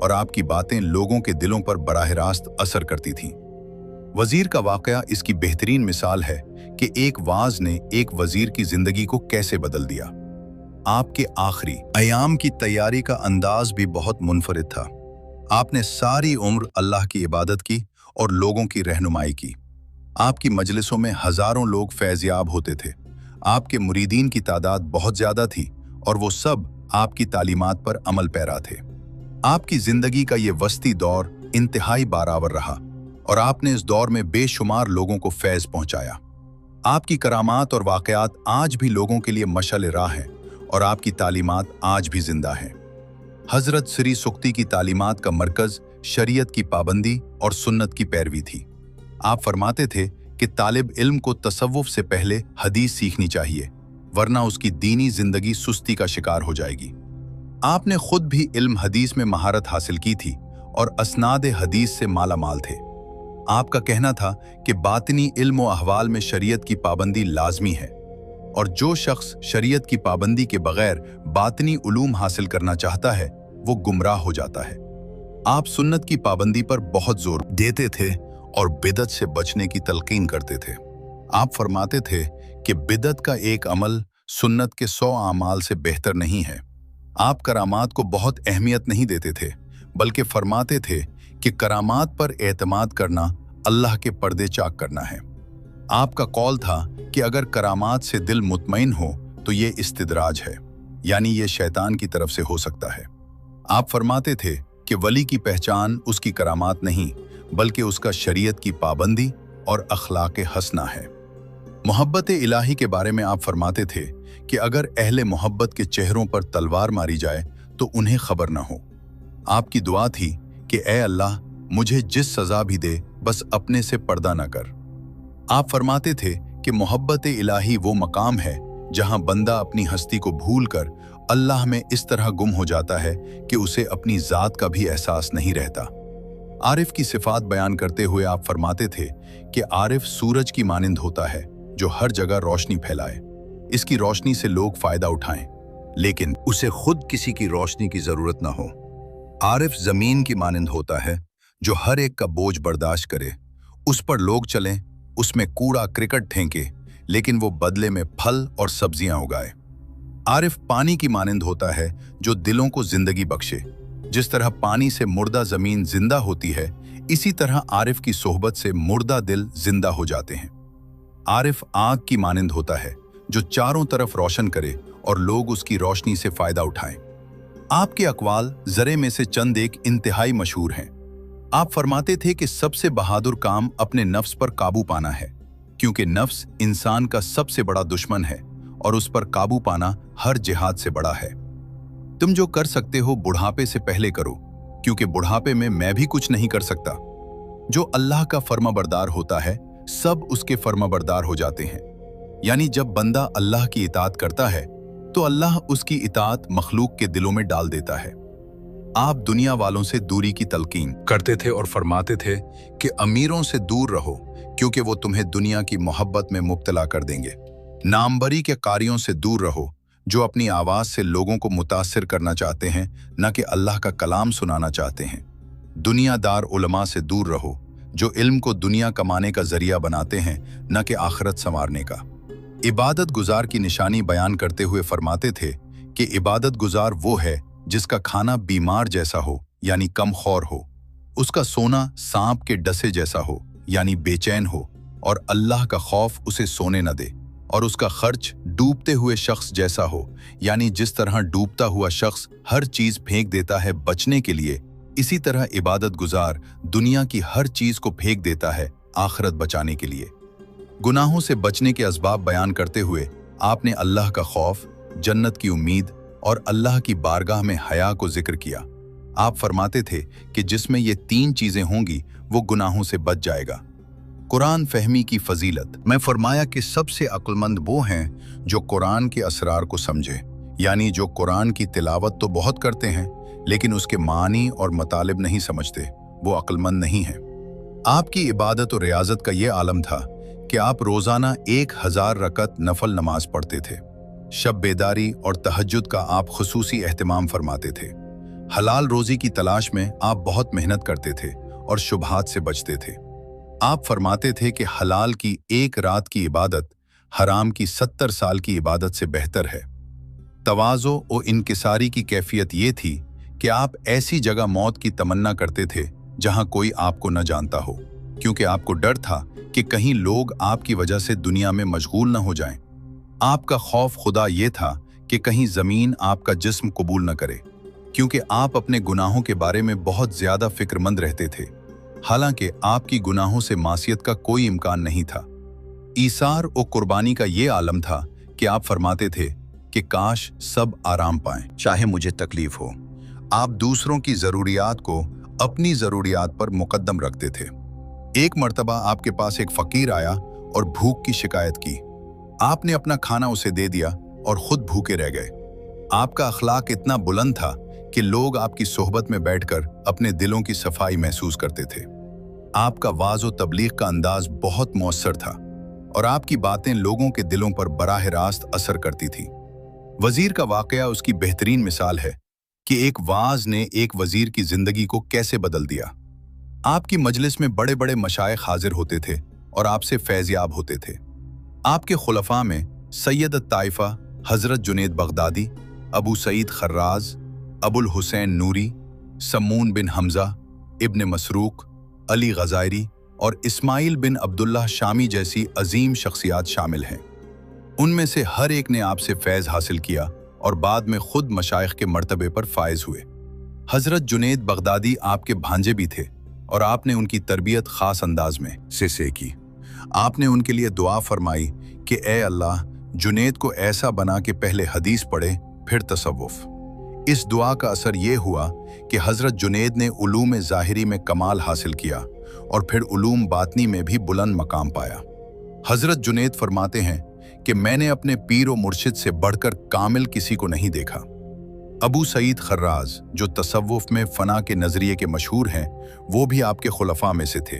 और आपकी बातें लोगों के दिलों पर बराह रास्त असर करती थीं। वजीर का वाकया इसकी बेहतरीन मिसाल है कि एक वाज ने एक वजीर की जिंदगी को कैसे बदल दिया। आपके आखिरी अयाम की तैयारी का अंदाज भी बहुत मुनफरिद था। आपने सारी उम्र अल्लाह की इबादत की और लोगों की रहनुमाई की। आपकी मजलिसों में हजारों लोग फैज़याब होते थे। आपके मुरीदीन की तादाद बहुत ज्यादा थी और वो सब आपकी तालीमात पर अमल पैरा थे। आपकी जिंदगी का ये वस्ती दौर इंतहाई बारावर रहा और आपने इस दौर में बेशुमार लोगों को फैज़ पहुंचाया। आपकी करामात और वाक़यात आज भी लोगों के लिए मशाल राह हैं और आपकी तालीमात आज भी जिंदा हैं। हजरत श्री सुक्ती की तालीमात का मरकज शरीयत की पाबंदी और सुन्नत की पैरवी थी। आप फरमाते थे कि तालिब इल्म को तसव्वुफ से पहले हदीस सीखनी चाहिए, वरना उसकी दीनी जिंदगी सुस्ती का शिकार हो जाएगी। आपने खुद भी इल्म हदीस में महारत हासिल की थी और असनाद हदीस से माला माल थे। आपका कहना था कि बातिनी इल्म व अहवाल में शरीयत की पाबंदी लाजमी है और जो शख्स शरीयत की पाबंदी के बगैर बातिनी उलूम हासिल करना चाहता है वो गुमराह हो जाता है। आप सुन्नत की पाबंदी पर बहुत जोर देते थे और बिदत से बचने की तलकीन करते थे। आप फरमाते थे कि बिदत का एक अमल सुन्नत के 100 आमाल से बेहतर नहीं है। आप करामात को बहुत अहमियत नहीं देते थे, बल्कि फरमाते थे कि करामात पर एतमाद करना अल्लाह के पर्दे चाक करना है। आपका कौल था कि अगर करामात से दिल मुतमईन हो तो ये इस्तिदराज है, यानी ये शैतान की तरफ से हो सकता है। आप फरमाते थे कि वली की पहचान उसकी करामात नहीं बल्कि उसका शरीयत की पाबंदी और अखलाक हसना है। मोहब्बत इलाही के बारे में आप फरमाते थे कि अगर अहले मोहब्बत के चेहरों पर तलवार मारी जाए तो उन्हें खबर न हो। आपकी दुआ थी कि ऐ अल्लाह, मुझे जिस सजा भी दे बस अपने से पर्दा न कर। आप फरमाते थे कि मोहब्बत इलाही वो मकाम है जहां बंदा अपनी हस्ती को भूलकर अल्लाह में इस तरह गुम हो जाता है कि उसे अपनी जात का भी एहसास नहीं रहता। आरिफ की सिफात बयान करते हुए आप फरमाते थे कि आरिफ सूरज की मानिंद होता है जो हर जगह रोशनी फैलाए, इसकी रोशनी से लोग फायदा उठाएं, लेकिन उसे खुद किसी की रोशनी की जरूरत ना हो। आरिफ जमीन की मानिंद होता है जो हर एक का बोझ बर्दाश्त करे, उस पर लोग चलें, उसमें कूड़ा क्रिकट फेंके, लेकिन वो बदले में फल और सब्जियां उगाए। आरिफ पानी की मानंद होता है जो दिलों को जिंदगी बख्शे। जिस तरह पानी से मुर्दा जमीन जिंदा होती है, इसी तरह आरिफ की सोहबत से मुर्दा दिल जिंदा हो जाते हैं। आरिफ आग की मानंद होता है जो चारों तरफ रोशन करे और लोग उसकी रोशनी से फायदा उठाएं। आपके अकवाल जरे में से चंद एक इंतहाई मशहूर हैं। आप फरमाते थे कि सबसे बहादुर काम अपने नफ्स पर काबू पाना है, क्योंकि नफ्स इंसान का सबसे बड़ा दुश्मन है और उस पर काबू पाना हर जिहाद से बड़ा है। तुम जो कर सकते हो बुढ़ापे से पहले करो, क्योंकि बुढ़ापे में मैं भी कुछ नहीं कर सकता। जो अल्लाह का फर्माबरदार होता है, सब उसके फर्माबरदार हो जाते हैं। यानी जब बंदा अल्लाह की इताअत करता है तो अल्लाह उसकी इताअत मखलूक के दिलों में डाल देता है। आप दुनिया वालों से दूरी की तलकीन करते थे और फरमाते थे कि अमीरों से दूर रहो, क्योंकि वो तुम्हें दुनिया की मोहब्बत में मुब्तला कर देंगे। नामबरी के कारियों से दूर रहो, जो अपनी आवाज से लोगों को मुतासिर करना चाहते हैं, न कि अल्लाह का कलाम सुनाना चाहते हैं। दुनियादार उलमा से दूर रहो, जो इल्म को दुनिया कमाने का जरिया बनाते हैं, न कि आखिरत संवारने का। इबादत गुजार की निशानी बयान करते हुए फरमाते थे कि इबादत गुजार वो है जिसका खाना बीमार जैसा हो, यानी कमखौर हो, उसका सोना सांप के डसे जैसा हो, यानी बेचैन हो, और अल्लाह का खौफ उसे सोने न दे, और उसका खर्च डूबते हुए शख्स जैसा हो, यानी जिस तरह डूबता हुआ शख्स हर चीज फेंक देता है बचने के लिए, इसी तरह इबादत गुजार दुनिया की हर चीज को फेंक देता है आखिरत बचाने के लिए। गुनाहों से बचने के असबाब बयान करते हुए आपने अल्लाह का खौफ, जन्नत की उम्मीद और अल्लाह की बारगाह में हया को जिक्र किया। आप फरमाते थे कि जिसमें ये तीन चीजें होंगी वो गुनाहों से बच जाएगा। कुरान फहमी की फजीलत में फरमाया कि सबसे अक्लमंद वो हैं जो कुरान के असरार को समझे, यानी जो कुरान की तिलावत तो बहुत करते हैं लेकिन उसके मानी और मतालिब नहीं समझते, वो अक्लमंद नहीं हैं। आपकी इबादत और रियाजत का ये आलम था कि आप रोजाना 1000 रकत नफल नमाज पढ़ते थे। शब बेदारी और तहज्जुद का आप खुसूसी एहतमाम फरमाते थे। हलाल रोजी की तलाश में आप बहुत मेहनत करते थे और शुबहात से बचते थे। आप फरमाते थे कि हलाल की एक रात की इबादत हराम की 70 साल की इबादत से बेहतर है। तवाज़ो और इनकिसारी की कैफियत ये थी कि आप ऐसी जगह मौत की तमन्ना करते थे जहां कोई आपको न जानता हो, क्योंकि आपको डर था कि कहीं लोग आपकी वजह से दुनिया में मशगूल न हो जाएं। आपका खौफ खुदा ये था कि कहीं जमीन आपका जिस्म कबूल न करे, क्योंकि आप अपने गुनाहों के बारे में बहुत ज्यादा फिक्रमंद रहते थे। हालांकि आपकी गुनाहों से मासियत का कोई इम्कान नहीं था। ईसार और कुर्बानी का ये आलम था कि आप फरमाते थे कि काश सब आराम पाएं, चाहे मुझे तकलीफ हो। आप दूसरों की जरूरियात को अपनी जरूरियात पर मुकद्दम रखते थे। एक मर्तबा आपके पास एक फकीर आया और भूख की शिकायत की। आपने अपना खाना उसे दे दिया और खुद भूखे रह गए। आपका अखलाक इतना बुलंद था कि लोग आपकी सोहबत में बैठकर अपने दिलों की सफाई महसूस करते थे। आपका वाज़ और तबलीग का अंदाज बहुत मौसर था और आपकी बातें लोगों के दिलों पर बराह रास्त असर करती थी। वजीर का वाकया उसकी बेहतरीन मिसाल है कि एक वाज ने एक वजीर की जिंदगी को कैसे बदल दिया। आपकी मजलिस में बड़े बड़े मशाइख हाजिर होते थे और आपसे फैज़याब होते थे। आपके खुलफा में सैयद ताइफा हजरत जुनेद बगदादी, अबू सईद खर्राज, अबुल हुसैन नूरी, समून बिन हमजा, इब्न मसरूक, अली गजायरी और इस्माइल बिन अब्दुल्लाह शामी जैसी अजीम शख्सियात शामिल हैं। उनमें से हर एक ने आपसे फैज़ हासिल किया और बाद में खुद मशाइख के मर्तबे पर फायज हुए। हजरत जुनेद बगदादी आपके भांजे भी थे और आपने उनकी तरबियत खास अंदाज में से की। आपने उनके लिए दुआ फरमाई कि ए अल्लाह, जुनेद को ऐसा बना कि पहले हदीस पढ़े फिर तसव्वुफ। इस दुआ का असर ये हुआ कि हजरत जुनेद ने उलूम ज़ाहिरी में कमाल हासिल किया और फिर उलूम बातनी में भी बुलंद मकाम पाया। हजरत जुनेद फरमाते हैं कि मैंने अपने पीर व मुर्शिद से बढ़कर कामिल किसी को नहीं देखा। अबू सईद खर्राज, जो तसव्वुफ में फना के नजरिए के मशहूर हैं, वो भी आपके खुलफा में से थे।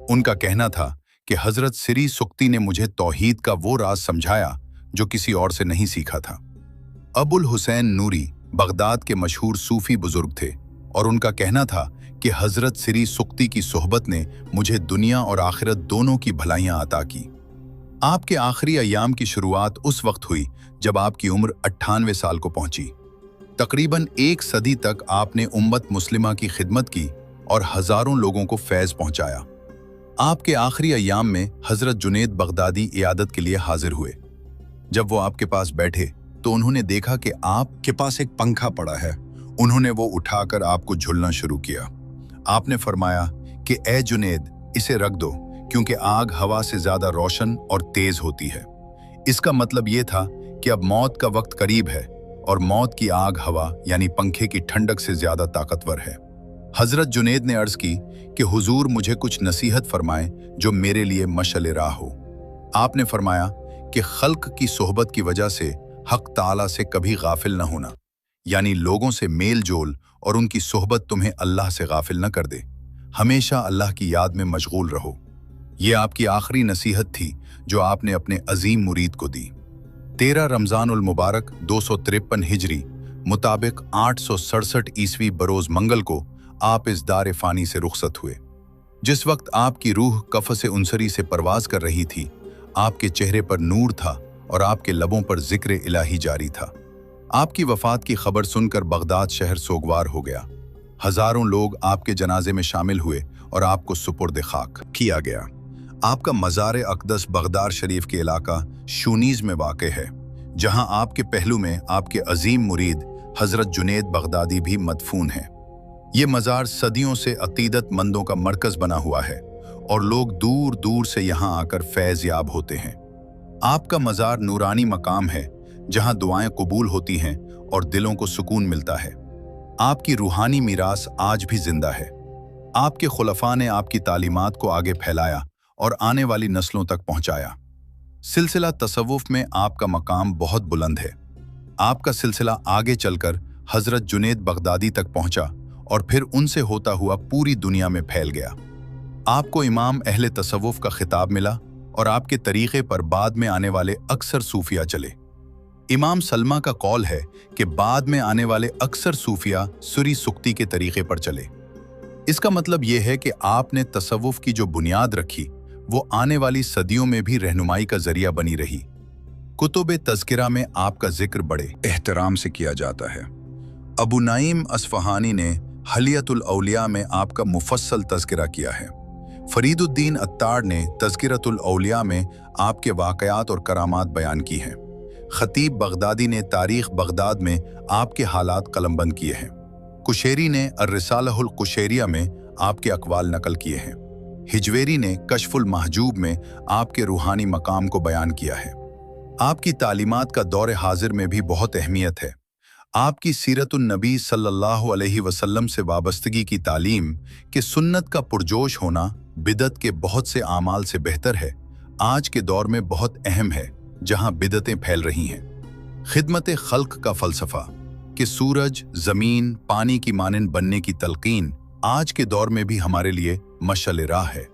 उनका कहना था कि हजरत सिरी सुक्ती ने मुझे तौहीद का वो राज समझाया जो किसी और से नहीं सीखा था। अबुल हुसैन नूरी बगदाद के मशहूर सूफी बुजुर्ग थे और उनका कहना था कि हजरत सिरी सुक्ती की सोहबत ने मुझे दुनिया और आखिरत दोनों की भलाइयां अता की। आपके आखिरी अय्याम की शुरुआत उस वक्त हुई जब आपकी उम्र 98 साल को पहुंची। तकरीबन एक सदी तक आपने उम्मत मुस्लिमा की खिदमत की और हजारों लोगों को फैज़ पहुंचाया। आपके आखिरी अय्याम में हजरत जुनेद बगदादी इयादत के लिए हाजिर हुए। जब वो आपके पास बैठे तो उन्होंने देखा कि आपके पास एक पंखा पड़ा है। उन्होंने वो उठाकर आपको झुलना शुरू किया। आपने फरमाया कि ए जुनेद, इसे रख दो, क्योंकि आग हवा से ज्यादा रोशन और तेज होती है। इसका मतलब ये था कि अब मौत का वक्त करीब है और मौत की आग हवा यानी पंखे की ठंडक से ज्यादा ताकतवर है। हजरत जुनेद ने अर्ज की कि हुजूर, मुझे कुछ नसीहत फरमाएं जो मेरे लिए मशअल राह हो। आपने फरमाया कि खल्क की सोहबत की वजह से हक ताला से कभी गाफिल न होना, यानी लोगों से मेल जोल और उनकी सोहबत तुम्हें अल्लाह से गाफिल न कर दे। हमेशा अल्लाह की याद में मशगूल रहो। ये आपकी आखिरी नसीहत थी जो आपने अपने अजीम मुरीद को दी। 13 रमजानुल मुबारक 253 हिजरी मुताबिक 867 ईस्वी बरोज मंगल को आप इस दार फानी से रुखसत हुए। जिस वक्त आपकी रूह कफ़स उनसरी से परवाज कर रही थी, आपके चेहरे पर नूर था और आपके लबों पर जिक्र इलाही जारी था। आपकी वफात की खबर सुनकर बगदाद शहर सोगवार हो गया। हजारों लोग आपके जनाजे में शामिल हुए और आपको सुपुर्द खाक किया गया। आपका मज़ार अक़दस बगदाद शरीफ के इलाका शूनीज में वाक़े है, जहां आपके पहलू में आपके अजीम मुरीद हजरत जुनेद बगदादी भी मदफून हैं। ये मज़ार सदियों से अक़ीदतमंदों का मरकज़ बना हुआ है और लोग दूर दूर से यहाँ आकर फैज़ याब होते हैं। आपका मज़ार नूरानी मकाम है जहाँ दुआएं कबूल होती हैं और दिलों को सुकून मिलता है। आपकी रूहानी मीरास आज भी जिंदा है। आपके खुलफा ने आपकी तालीमात को आगे फैलाया और आने वाली नस्लों तक पहुंचाया। सिलसिला तसव्वुफ में आपका मकाम बहुत बुलंद है। आपका सिलसिला आगे चलकर हजरत जुनेद बगदादी तक पहुंचा और फिर उनसे होता हुआ पूरी दुनिया में फैल गया। आपको इमाम अहले तसव्वुफ का खिताब मिला और आपके तरीक़े पर बाद में आने वाले अक्सर सूफिया चले। इमाम सलमा का कौल है कि बाद में आने वाले अक्सर सूफिया सुरी सुक्ती के तरीक़े पर चले। इसका मतलब यह है कि आपने तसव्वुफ की जो बुनियाद रखी वो आने वाली सदियों में भी रहनुमाई का जरिया बनी रही। कुतुब तज़किरा में आपका जिक्र बड़े एहतराम से किया जाता है। अबू नईम अस्फ़हानी ने हलियतुल औलिया में आपका मुफस्सल तज़किरा किया है। फरीदुद्दीन अत्तार ने तज़किरतुल औलिया में आपके वाक़यात और करामात बयान की हैं। खतीब बगदादी ने तारीख़ बगदाद में आपके हालात कलमबंद किए हैं। कुशेरी ने अर्रिसालहुल कुशेरिया में आपके अक़वाल नकल किए हैं। हिजवेरी ने कशफुल महजूब में आपके रूहानी मकाम को बयान किया है। आपकी तालीमात का दौर हाजिर में भी बहुत अहमियत है। आपकी सीरतुन नबी सल्लल्लाहु अलैहि वसल्लम से वाबस्तगी की तालीम कि सुन्नत का पुरजोश होना बिदत के बहुत से आमाल से बेहतर है, आज के दौर में बहुत अहम है जहां बिदतें फैल रही हैं। खिदमत खल्क का फ़लसफ़ा कि सूरज, ज़मीन, पानी की मानंद बनने की तलकीन आज के दौर में भी हमारे लिए मशअल राह है।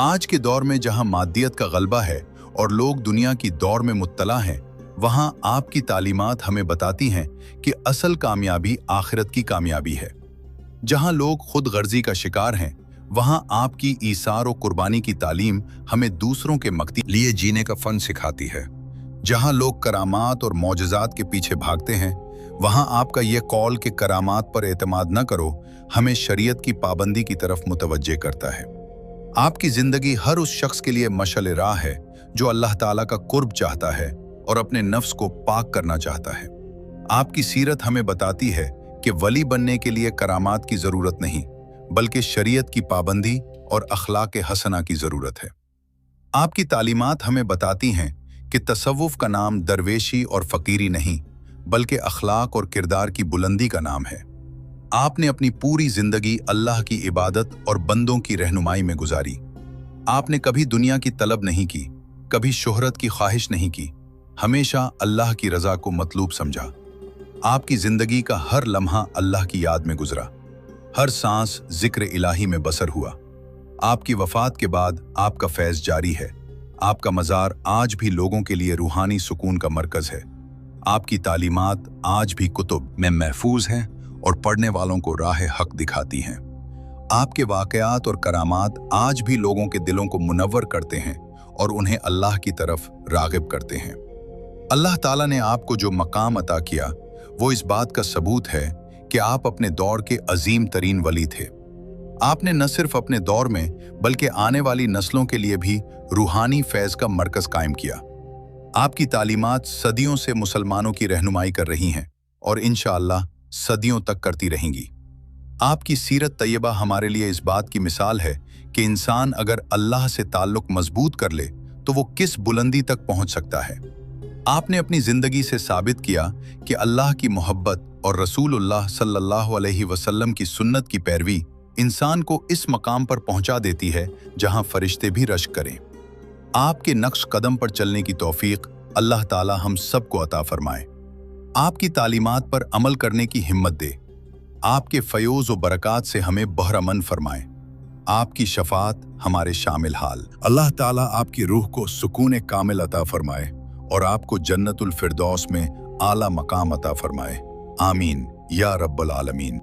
आज के दौर में जहां मादियत का गलबा है और लोग दुनिया की दौर में मुत्तला हैं, वहां आपकी तालीमात हमें बताती हैं कि असल कामयाबी आखिरत की कामयाबी है। जहां लोग खुद गर्जी का शिकार हैं, वहां आपकी ईसार और कुर्बानी की तालीम हमें दूसरों के मकती लिए जीने का फन सिखाती है। जहां लोग करामात और मौजज़ात के पीछे भागते हैं, वहां आपका ये कौल कि करामात पर एतमाद न करो हमें शरीयत की पाबंदी की तरफ मुतवज्जे करता है। आपकी जिंदगी हर उस शख्स के लिए मशअल राह है जो अल्लाह ताला का कुर्ब चाहता है और अपने नफ्स को पाक करना चाहता है। आपकी सीरत हमें बताती है कि वली बनने के लिए करामात की जरूरत नहीं, बल्कि शरीयत की पाबंदी और अखलाक हसना की जरूरत है। आपकी तालीमात हमें बताती हैं कि तसव्वुफ का नाम दरवेशी और फ़कीरी नहीं, बल्कि अखलाक और किरदार की बुलंदी का नाम है। आपने अपनी पूरी जिंदगी अल्लाह की इबादत और बंदों की रहनुमाई में गुजारी। आपने कभी दुनिया की तलब नहीं की, कभी शोहरत की ख्वाहिश नहीं की, हमेशा अल्लाह की रज़ा को मतलूब समझा। आपकी जिंदगी का हर लम्हा अल्लाह की याद में गुजरा, हर सांस जिक्र इलाही में बसर हुआ। आपकी वफात के बाद आपका फैज़ जारी है। आपका मज़ार आज भी लोगों के लिए रूहानी सुकून का मरकज़ है। आपकी तालीमात आज भी कुतुब में महफूज हैं और पढ़ने वालों को राह हक दिखाती हैं। आपके वाक़यात और करामात आज भी लोगों के दिलों को मुनव्वर करते हैं और उन्हें अल्लाह की तरफ राग़िब करते हैं। अल्लाह ताला ने आपको जो मकाम अता किया वो इस बात का सबूत है कि आप अपने दौर के अजीम तरीन वली थे। आपने न सिर्फ अपने दौर में बल्कि आने वाली नस्लों के लिए भी रूहानी फैज़ का मरकज़ कायम किया। आपकी तालीमात सदियों से मुसलमानों की रहनुमाई कर रही हैं और इंशाअल्लाह सदियों तक करती रहेंगी। आपकी सीरत तैयबा हमारे लिए इस बात की मिसाल है कि इंसान अगर अल्लाह से ताल्लुक़ मजबूत कर ले तो वो किस बुलंदी तक पहुंच सकता है। आपने अपनी ज़िंदगी से साबित किया कि अल्लाह की मोहब्बत और रसूलुल्लाह सल्लल्लाहु अलैहि वसल्लम की सुन्नत की पैरवी इंसान को इस मकाम पर पहुंचा देती है जहां फरिश्ते भी रश्क करें। आपके नक्श कदम पर चलने की तौफीक अल्लाह ताला हम सबको अता फरमाए। आपकी तालीमात पर अमल करने की हिम्मत दे। आपके फयोज़ व बरक़ात से हमें बहरमंद फरमाए। आपकी शफ़ात हमारे शामिल हाल। अल्लाह ताला आपकी रूह को सुकून कामिल अता फरमाए और आपको जन्नतुल फिरदौस में आला मकाम अता फरमाए। आमीन या रब्बल आलमीन।